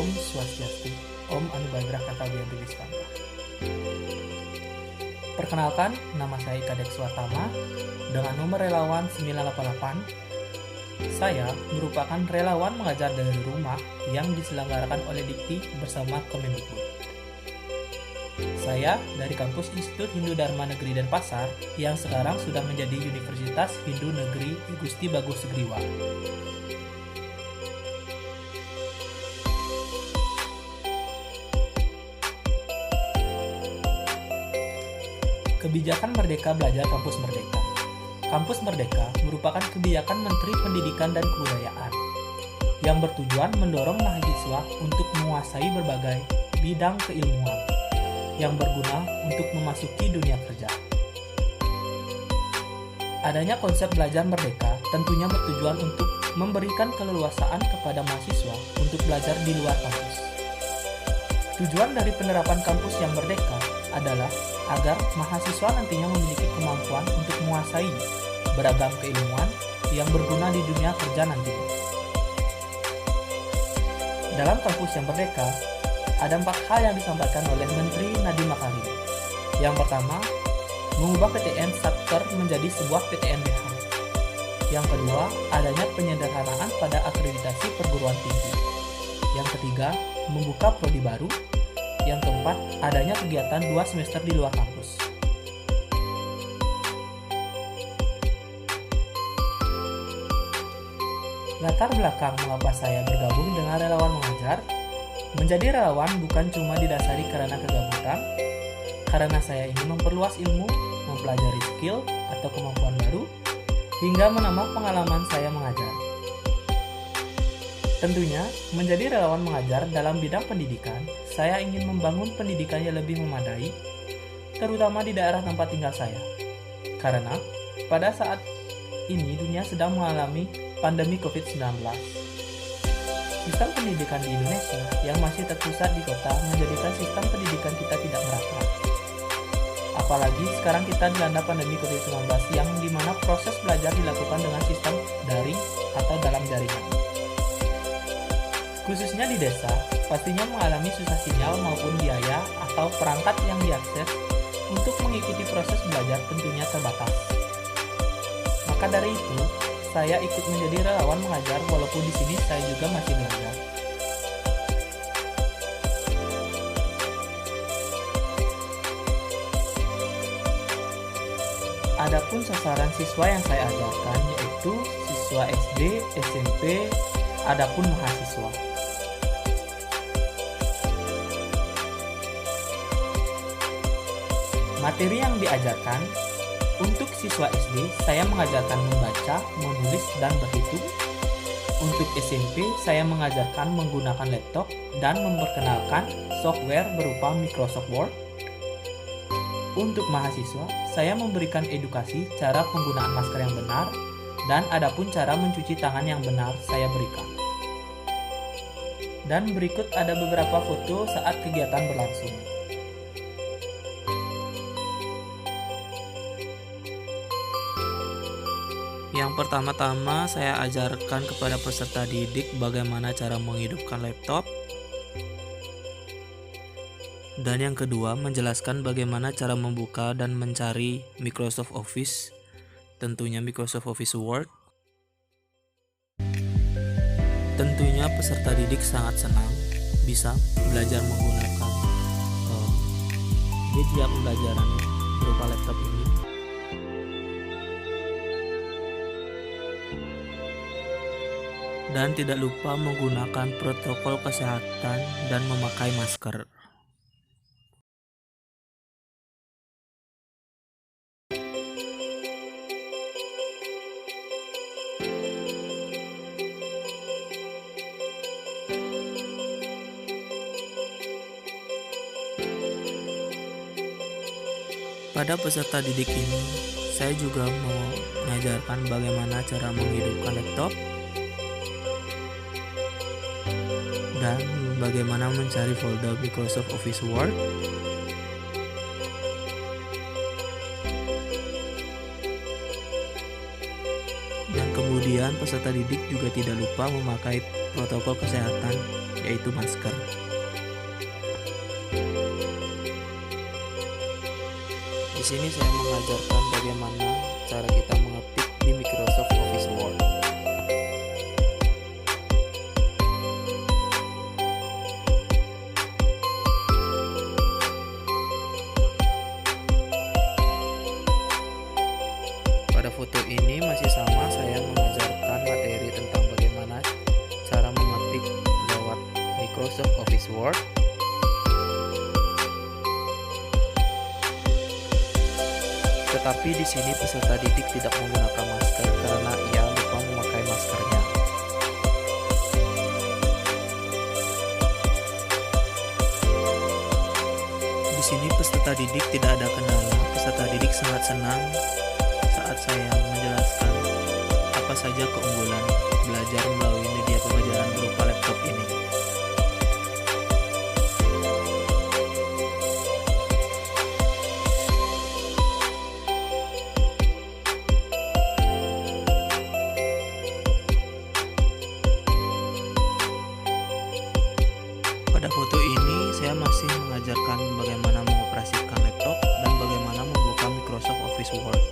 Om Swastiastu, Om Anubagrah Kata Biantu Wiswanta. Perkenalkan, nama saya Kadek Swatama dengan nomor relawan 988. Saya merupakan relawan mengajar dari rumah yang diselenggarakan oleh Dikti bersama Kemendikbud. Saya dari kampus Institut Hindu Dharma Negeri Denpasar yang sekarang sudah menjadi Universitas Hindu Negeri Gusti Bagus Sugriwa. Kebijakan Merdeka Belajar Kampus Merdeka. Kampus Merdeka merupakan kebijakan Menteri Pendidikan dan Kebudayaan yang bertujuan mendorong mahasiswa untuk menguasai berbagai bidang keilmuan yang berguna untuk memasuki dunia kerja. Adanya konsep belajar merdeka tentunya bertujuan untuk memberikan keleluasaan kepada mahasiswa untuk belajar di luar kampus. Tujuan dari penerapan kampus yang merdeka adalah agar mahasiswa nantinya memiliki kemampuan untuk menguasai beragam keilmuan yang berguna di dunia kerja nantinya. Dalam kampus yang merdeka, ada 4 hal yang disampaikan oleh Menteri Nadiem Makarim. Yang pertama, mengubah PTN Satker menjadi sebuah PTNBH. Yang kedua, adanya penyederhanaan pada akreditasi perguruan tinggi. Yang ketiga, membuka prodi baru. Yang keempat, adanya kegiatan 2 semester di luar kampus. Latar belakang mengapa saya bergabung dengan relawan mengajar. Menjadi relawan bukan cuma didasari karena kegabutan, karena saya ingin memperluas ilmu, mempelajari skill atau kemampuan baru, hingga menambah pengalaman saya mengajar. Tentunya, menjadi relawan mengajar dalam bidang pendidikan, saya ingin membangun pendidikan yang lebih memadai, terutama di daerah tempat tinggal saya. Karena, pada saat ini dunia sedang mengalami pandemi COVID-19. Sistem pendidikan di Indonesia yang masih terpusat di kota menjadikan sistem pendidikan kita tidak merata. Apalagi sekarang kita dilanda pandemi COVID-19 yang dimana proses belajar dilakukan dengan sistem daring atau dalam jaringan. Khususnya di desa, pastinya mengalami susah sinyal maupun biaya atau perangkat yang diakses untuk mengikuti proses belajar tentunya terbatas. Maka dari itu, saya ikut menjadi relawan mengajar walaupun di sini saya juga masih belajar. Adapun sasaran siswa yang saya ajarkan yaitu siswa SD, SMP, adapun mahasiswa. Materi yang diajarkan untuk siswa SD, saya mengajarkan membaca, menulis, dan berhitung. Untuk SMP, saya mengajarkan menggunakan laptop dan memperkenalkan software berupa Microsoft Word. Untuk mahasiswa, saya memberikan edukasi cara penggunaan masker yang benar, dan adapun cara mencuci tangan yang benar saya berikan. Dan berikut ada beberapa foto saat kegiatan berlangsung. Yang pertama-tama saya ajarkan kepada peserta didik bagaimana cara menghidupkan laptop. Dan yang kedua, menjelaskan bagaimana cara membuka dan mencari Microsoft Office, tentunya Microsoft Office Word. Tentunya peserta didik sangat senang bisa belajar menggunakan media pembelajaran berupa laptop ini. Dan tidak lupa menggunakan protokol kesehatan dan memakai masker. Pada peserta didik ini, saya juga mau mengajarkan bagaimana cara menghidupkan laptop dan bagaimana mencari folder Microsoft Office Word. Dan kemudian peserta didik juga tidak lupa memakai protokol kesehatan yaitu masker. Di sini saya mengajarkan bagaimana cara kita mengetik di Microsoft Office Word. Pada foto ini masih sama, saya mengajarkan materi tentang bagaimana cara mengetik lewat Microsoft Office Word. Tetapi di sini peserta didik tidak menggunakan masker karena ia lupa memakai maskernya. Di sini peserta didik tidak ada kendala. Peserta didik sangat senang saat saya menjelaskan apa saja keunggulan belajar melalui media pembelajaran berupa laptop ini. Pada foto ini saya masih mengajarkan bagaimana mengoperasikan laptop dan bagaimana membuka Microsoft Office Word.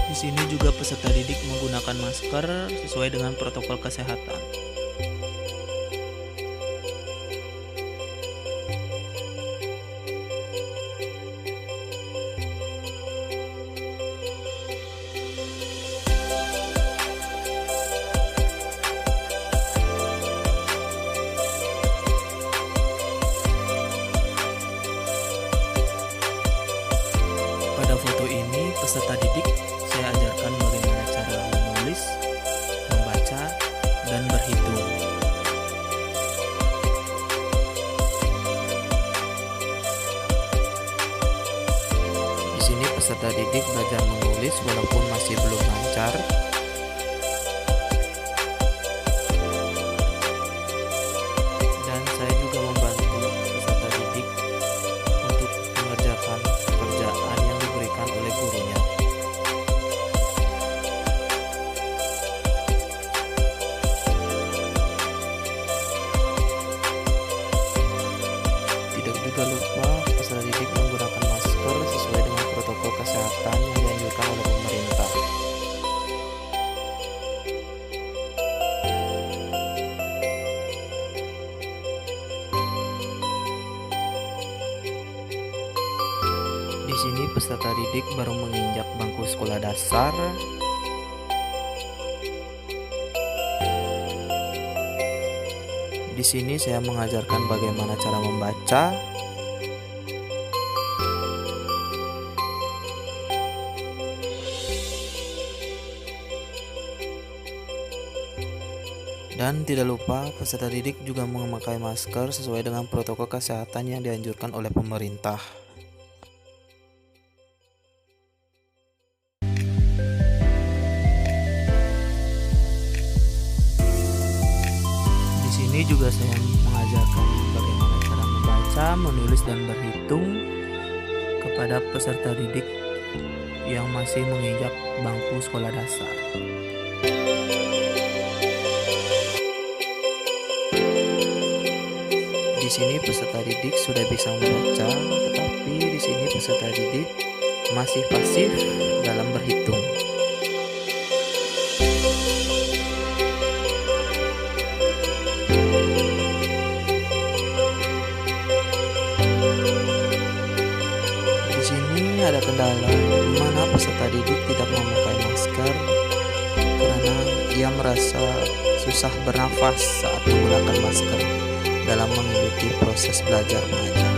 Di sini juga peserta didik menggunakan masker sesuai dengan protokol kesehatan. Pada foto ini peserta didik saya ajarkan bagaimana cara menulis, membaca, dan berhitung. Di sini peserta didik belajar menulis walaupun masih belum lancar. Dan saya juga membantu peserta didik untuk mengerjakan pekerjaan yang diberikan oleh gurunya. Tidak juga lupa peserta didik menggunakan masker sesuai dengan protokol kesehatan yang dianjurkan oleh pemerintah. Di sini peserta didik baru menginjak bangku sekolah dasar. Di sini saya mengajarkan bagaimana cara membaca. Dan tidak lupa peserta didik juga memakai masker sesuai dengan protokol kesehatan yang dianjurkan oleh pemerintah. Di sini juga saya mengajarkan bagaimana cara membaca, menulis, dan berhitung kepada peserta didik yang masih menginjak bangku sekolah dasar. Di sini peserta didik sudah bisa membaca, tetapi di sini peserta didik masih pasif dalam berhitung. Di sini ada kendala di mana peserta didik tidak memakai masker karena ia merasa susah bernafas saat menggunakan masker dalam mengikuti proses belajar mengajar.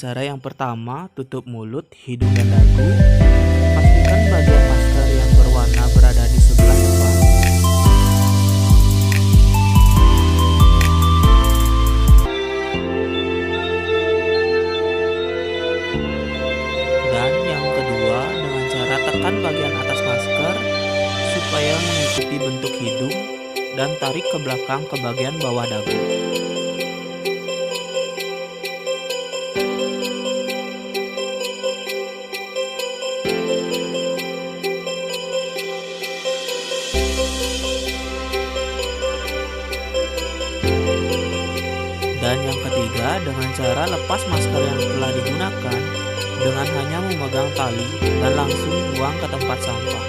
cara yang pertama, tutup mulut, hidung, dan dagu. Pastikan bagian masker yang berwarna berada di sebelah depan. Dan yang kedua, dengan cara tekan bagian atas masker supaya mengikuti bentuk hidung dan tarik ke belakang ke bagian bawah dagu. Dan yang ketiga, dengan cara lepas masker yang telah digunakan dengan hanya memegang tali dan langsung buang ke tempat sampah.